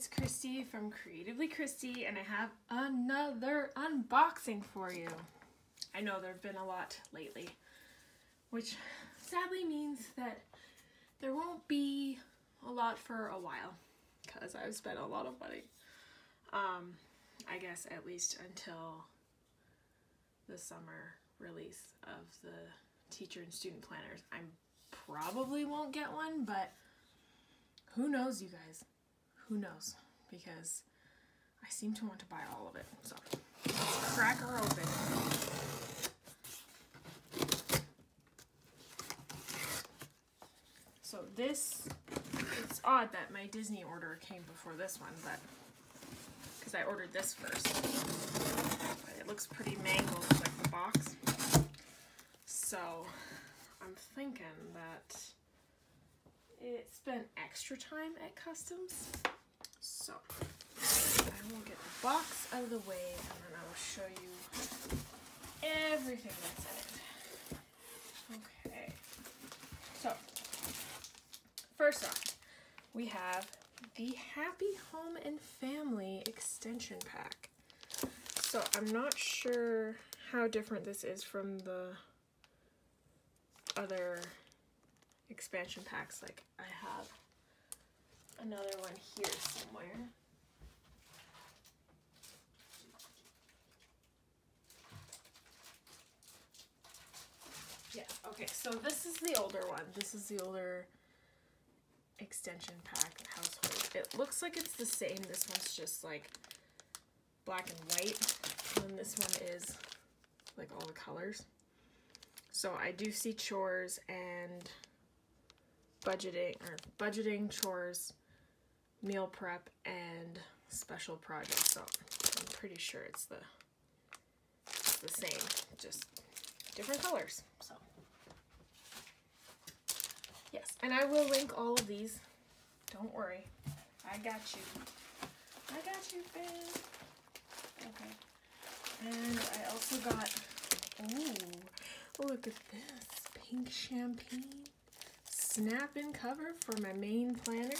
it's Christy from Creatively Christy, and I have another unboxing for you. I know there have been a lot lately, which sadly means that there won't be a lot for a while, because I've spent a lot of money. I guess at least until the summer release of the teacher and student planners. I probably won't get one, but who knows, you guys? Who knows? Because I seem to want to buy all of it. So let's crack her open. So this, it's odd that my Disney order came before this one, but because I ordered this first. But it looks pretty mangled, like the box. So I'm thinking that it spent extra time at customs. So I will get the box out of the way and then I will show you everything that's in it. Okay. So first off, we have the Happy Home and Family extension pack. So I'm not sure how different this is from the other expansion packs. Like, I have another one here somewhere. Yeah, okay, so this is the older one. This is the older extension pack household. It looks like it's the same. This one's just like black and white, and this one is like all the colors. So I do see chores and budgeting, chores, meal prep, and special projects. So I'm pretty sure it's the same, just different colors. So yes, and I will link all of these. Don't worry, I got you. I got you, fan. Okay, and I also got, ooh, look at this, pink champagne snap-in cover for my main planner.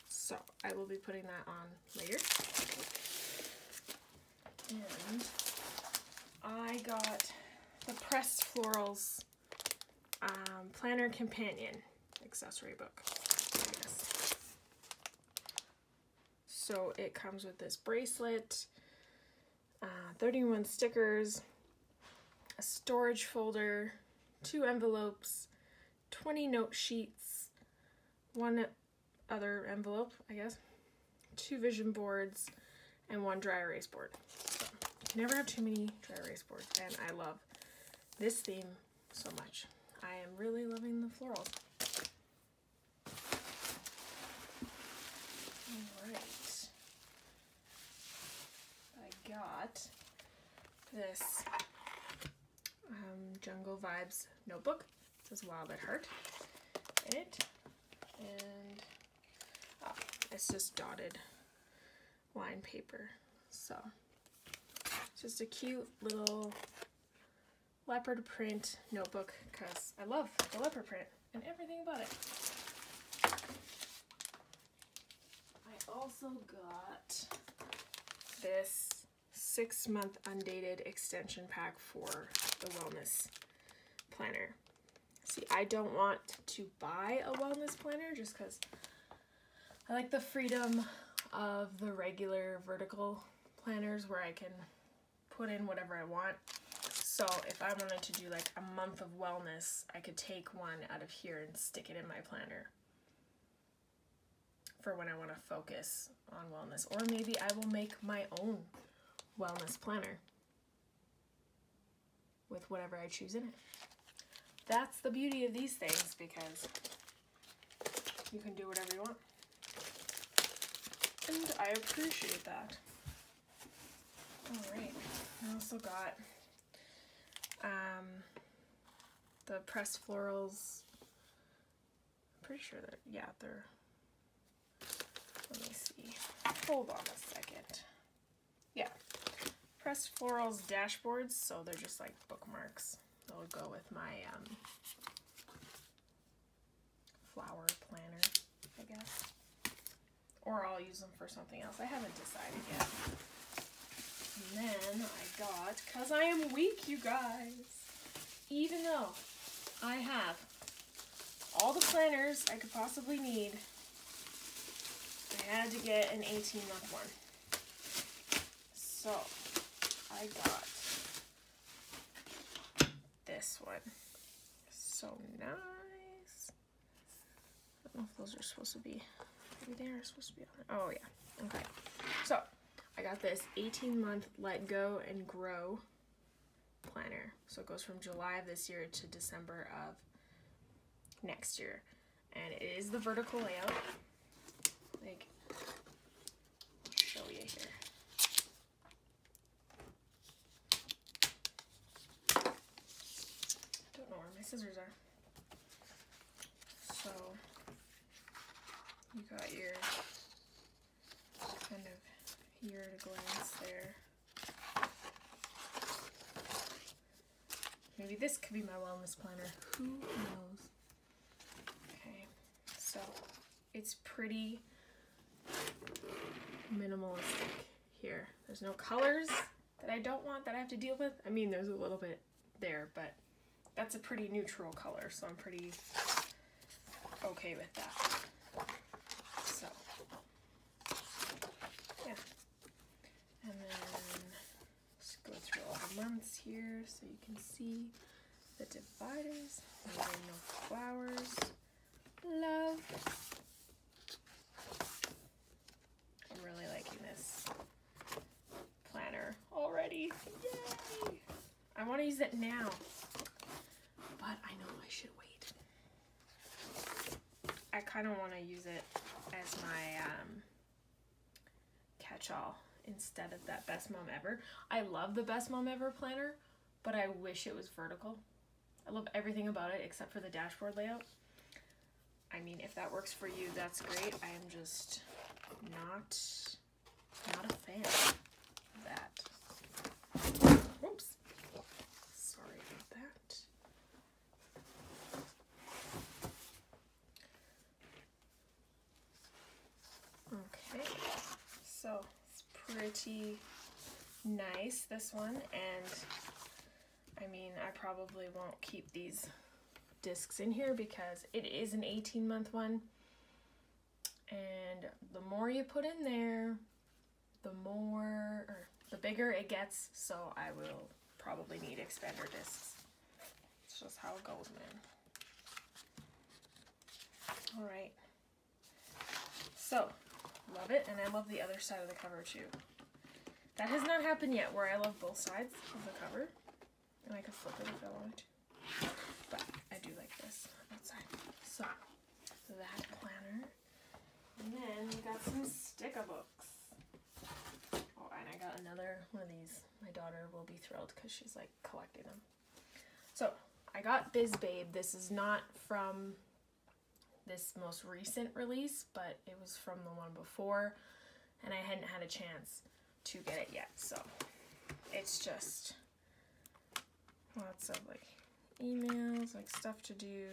So I will be putting that on later. And I got the Pressed Florals Planner Companion accessory book, I guess. So it comes with this bracelet, 31 stickers, a storage folder, 2 envelopes, 20 note sheets, 1 other envelope, I guess, 2 vision boards, and 1 dry erase board. So you can never have too many dry erase boards, and I love this theme so much. I am really loving the florals. Alright. I got this Jungle Vibes notebook. It says Wild at Heart in it. And it's just dotted line paper. So it's just a cute little leopard print notebook because I love the leopard print and everything about it. I also got this 6-month undated extension pack for the wellness planner. See, I don't want to buy a wellness planner just because I like the freedom of the regular vertical planners where I can put in whatever I want. So if I wanted to do like a month of wellness, I could take one out of here and stick it in my planner for when I want to focus on wellness. Or maybe I will make my own wellness planner with whatever I choose in it. That's the beauty of these things, because you can do whatever you want. And I appreciate that. Alright, I also got the Pressed Florals. I'm pretty sure they're, let me see. Hold on a second. Yeah, Pressed Florals dashboards, so they're just like bookmarks. They'll go with my flower planner, I guess. or I'll use them for something else. I haven't decided yet. And then I got, because I am weak, you guys, even though I have all the planners I could possibly need, I had to get an 18-month one. So I got this one. So nice. I don't know if those are supposed to be, maybe they are supposed to be on there. Oh yeah, okay. So I got this 18-month Let Go and Grow planner. So it goes from July of this year to December of next year. And it is the vertical layout. Like, I'll show you here. Don't know where my scissors are. So you got your kind of here at a glance there. Maybe this could be my wellness planner. Who knows? Okay, so it's pretty minimalistic here. There's no colors that I don't want that I have to deal with. I mean, there's a little bit there, but that's a pretty neutral color, so I'm pretty okay with that. So, yeah. And then just go through all the months here so you can see the dividers. No flowers. Love. I'm really liking this planner already. Yay! I want to use it now, but I know I should wait. I kind of want to use it as my catch-all instead of that Best Mom Ever. I love the Best Mom Ever planner, but I wish it was vertical. I love everything about it except for the dashboard layout. I mean, if that works for you, that's great. I am just not a fan of that. Oops. Sorry about that. Okay, so it's pretty nice, this one, and I mean, I probably won't keep these discs in here because it is an 18-month one, and the more you put in there, the bigger it gets, so I will probably need expander discs. It's just how it goes, man. All right, so love it, and I love the other side of the cover too. That has not happened yet, where I love both sides of the cover, and I could flip it if I wanted to, but I do like this outside. So that planner, and then we got some sticker books. Oh, and I got another one of these. My daughter will be thrilled because she's like collecting them. So I got Biz Babe. This is not from this most recent release, but it was from the one before, and I hadn't had a chance to get it yet. So it's just lots of like emails, like stuff to do,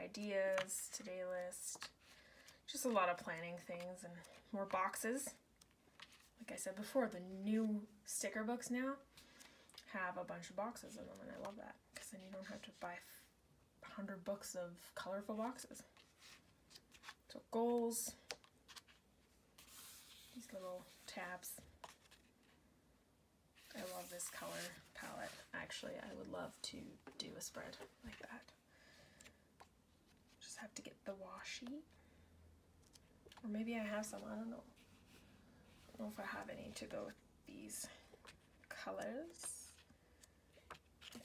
ideas, to-do list, just a lot of planning things, and more boxes. Like I said before, the new sticker books now have a bunch of boxes in them, and I love that because then you don't have to buy 100 books of colorful boxes. So goals, these little tabs. I love this color palette. Actually, I would love to do a spread like that. Just have to get the washi. Or maybe I have some, I don't know. I don't know if I have any to go with these colors.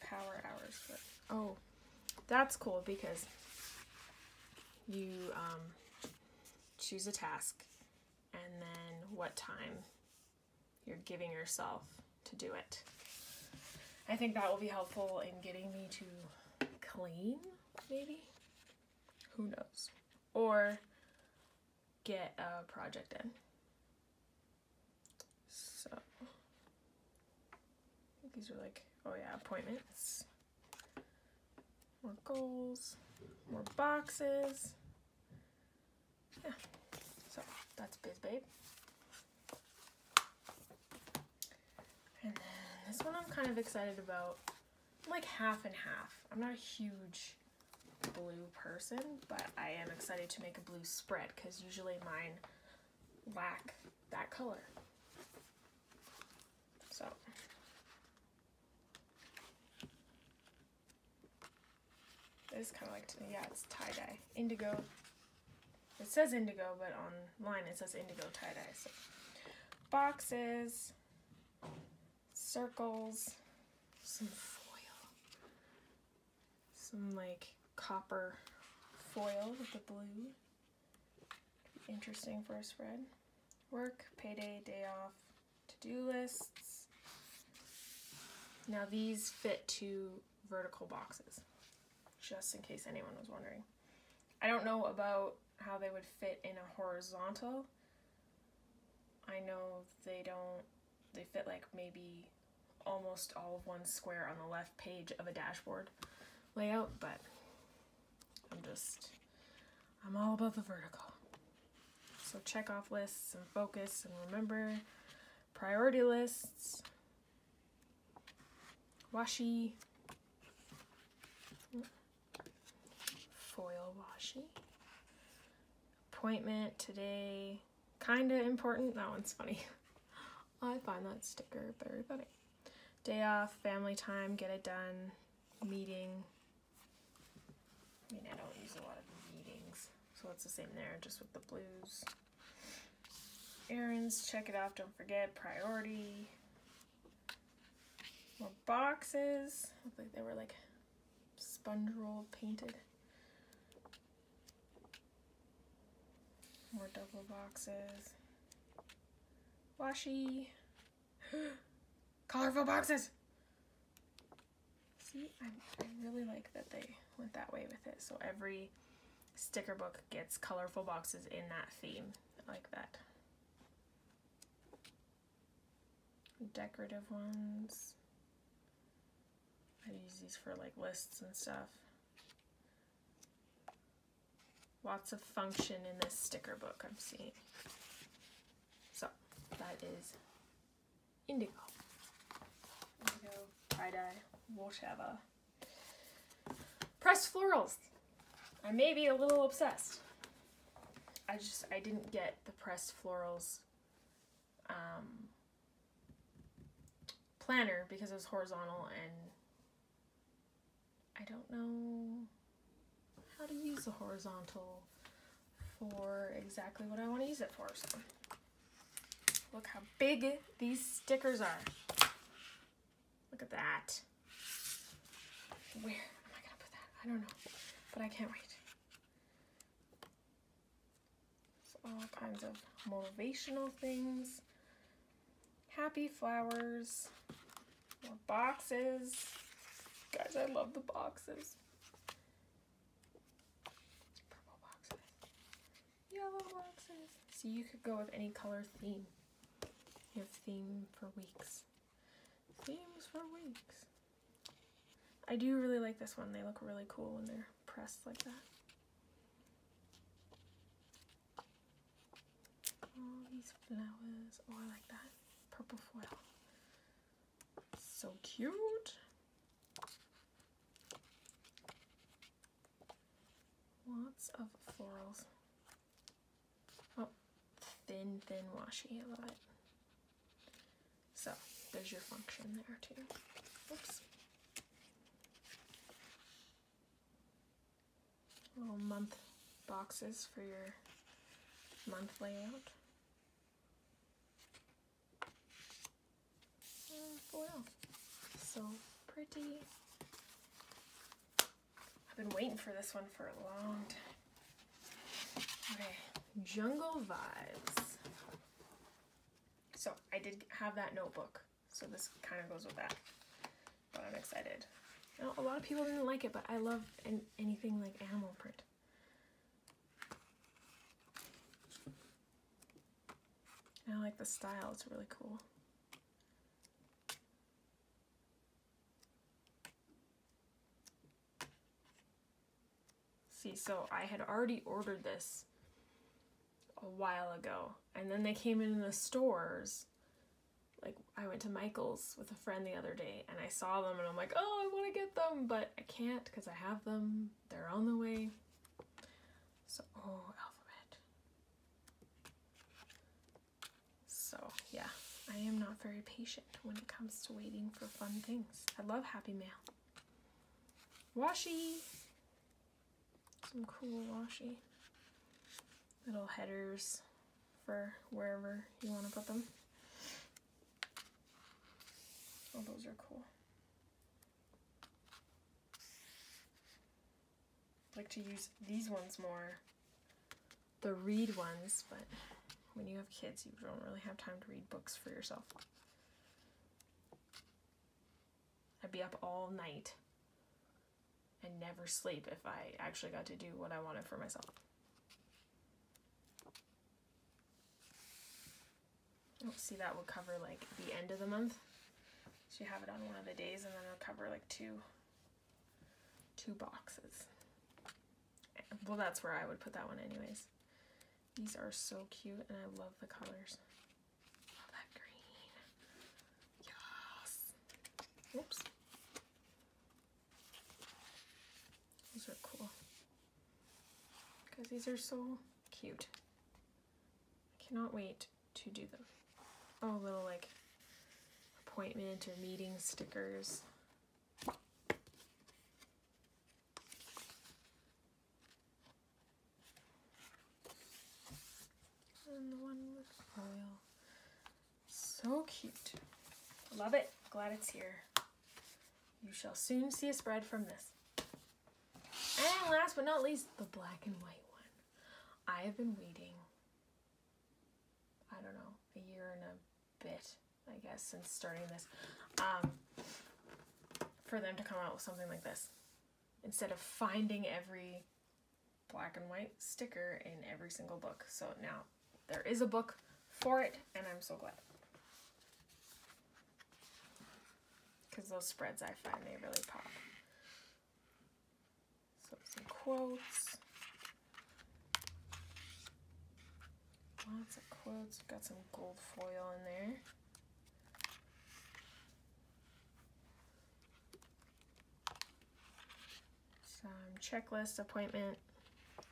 Power hours, but oh, that's cool because you choose a task and then what time you're giving yourself to do it. I think that will be helpful in getting me to clean, maybe? Who knows? Or get a project in. So, these are like, oh yeah, appointments. More goals, more boxes. Yeah, so That's Biz Babe. And then this one I'm kind of excited about. I'm like half and half. I'm not a huge blue person, but I am excited to make a blue spread because usually mine lack that color. So this is kind of like, yeah, it's tie-dye. Indigo. It says indigo, but online it says indigo tie-dye. So boxes, circles, some foil, some like copper foil with the blue. Interesting for a spread. Work, payday, day off, to-do lists. Now these fit to vertical boxes, just in case anyone was wondering. I don't know about how they would fit in a horizontal. I know they don't, they fit like maybe almost all of one square on the left page of a dashboard layout, but I'm all about the vertical. So check off lists and focus and remember, priority lists, washi, foil washi, appointment today, kinda important, that one's funny. I find that sticker very funny. Day off, family time, get it done, meeting. I mean, I don't use a lot of meetings, so it's the same there, just with the blues. Errands, check it off, don't forget, priority. More boxes, looked like they were like sponge roll painted. More double boxes. Washi. Colorful boxes! See, I really like that they went that way with it. So every sticker book gets colorful boxes in that theme. I like that. Decorative ones. I use these for like lists and stuff. Lots of function in this sticker book I'm seeing. So that is Indigo. Indigo, tie-dye, whatever. Pressed Florals. I may be a little obsessed. I didn't get the Pressed Florals planner because it was horizontal and I don't know how to use the horizontal for exactly what I want to use it for. So look how big these stickers are. Look at that. Where am I gonna put that? I don't know, but I can't wait. So all kinds of motivational things. Happy flowers. More boxes. Guys, I love the boxes. Purple boxes. Yellow boxes. So you could go with any color theme. You have theme for weeks. Themes for weeks. I do really like this one. They look really cool when they're pressed like that. All these flowers. Oh, I like that. Purple foil. So cute. Lots of florals. Oh, thin washi. I love it. So there's your function there too. Oops. Little month boxes for your month layout. And foil. So pretty. I've been waiting for this one for a long time. Okay, Jungle Vibes. So I did have that notebook, so this kind of goes with that, but I'm excited. Now, a lot of people didn't like it, but I love anything like animal print. And I like the style, it's really cool. See, so I had already ordered this a while ago, and then they came in the stores. Like, I went to Michael's with a friend the other day, and I saw them, and I'm like, oh, I want to get them, but I can't because I have them. They're on the way. So, oh, alphabet. So, yeah, I am not very patient when it comes to waiting for fun things. I love Happy Mail. Washi. Some cool washi. Little headers for wherever you want to put them. Oh, those are cool. I like to use these ones more, the read ones, but when you have kids, you don't really have time to read books for yourself. I'd be up all night and never sleep if I actually got to do what I wanted for myself. Oh, see, that would cover like the end of the month. So you have it on one of the days, and then it'll cover like two boxes. Well, that's where I would put that one anyways. These are so cute, and I love the colors. Love that green. Yes. Oops. These are cool. Because these are so cute. I cannot wait to do them. Oh, little like appointment or meeting stickers. And the one with foil. So cute. Love it. Glad it's here. You shall soon see a spread from this. And last but not least, the black and white one. I have been waiting, I don't know, a year and a bit, I guess, since starting this, for them to come out with something like this. Instead of finding every black and white sticker in every single book. So now there is a book for it, and I'm so glad. Because those spreads, I find they really pop. So some quotes. Lots of quotes. Got some gold foil in there. Some checklist, appointment,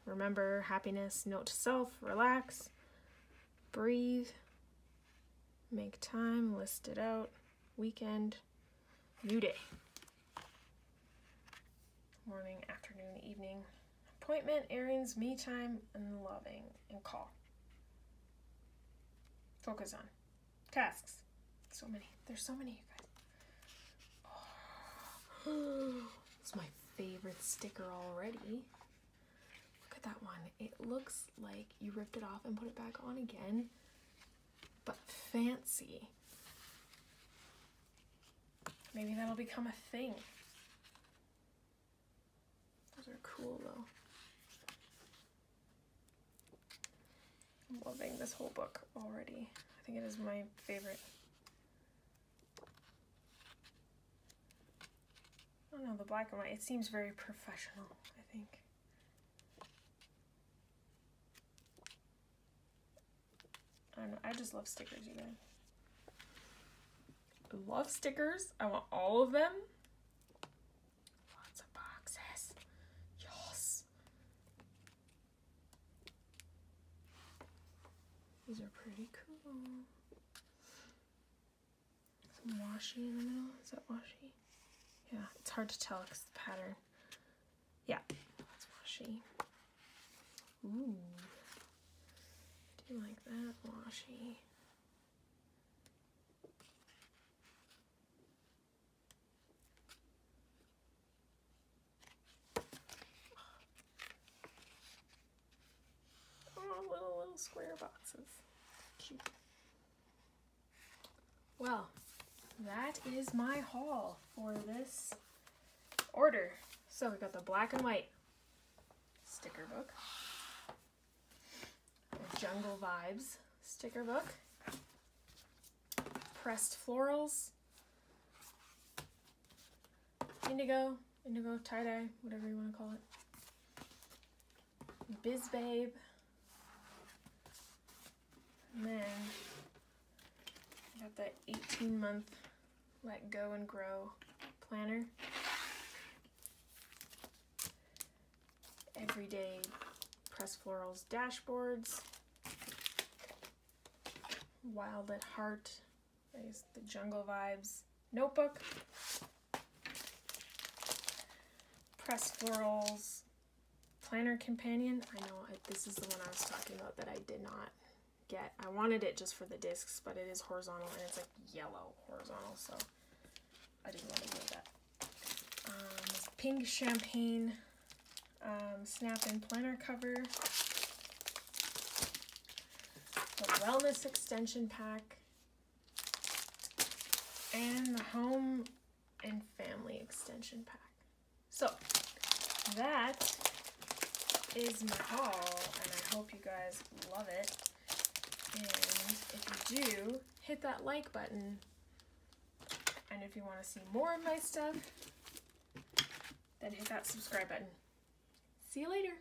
remember, happiness, note to self, relax, breathe, make time, list it out, weekend, new day. Morning, afternoon, evening, appointment, errands, me time, and loving, and call. Focus on. Tasks. So many. There's so many, you guys. Oh, it's my favorite sticker already. Look at that one. It looks like you ripped it off and put it back on again, but fancy. Maybe that'll become a thing. Those are cool though. I'm loving this whole book already. I think it is my favorite. I don't know, the black and white, it seems very professional, I think. I don't know, I just love stickers, you guys. I love stickers. I want all of them. Lots of boxes. Yes. These are pretty cool. Some washi in the middle. Is that washi? Yeah, it's hard to tell because the pattern. Yeah, that's washi. Ooh. Do you like that washi? Oh, little square boxes. Cute. Well, that is my haul for this order. So we got the black and white sticker book, the Jungle Vibes sticker book, pressed florals, indigo tie-dye, whatever you want to call it, Biz Babe, And then I got that 18-month Let Go and Grow planner. Everyday Press Florals dashboards. Wild at Heart, the Jungle Vibes notebook. Press Florals planner companion. I know this is the one I was talking about that I did not get. I wanted it just for the discs, but it is horizontal and it's like yellow horizontal, so I didn't want to do that. Pink champagne snap-in planner cover. The wellness extension pack. And the home and family extension pack. So that is my haul, and I hope you guys love it. And if you do, hit that like button. And if you want to see more of my stuff, then hit that subscribe button. See you later.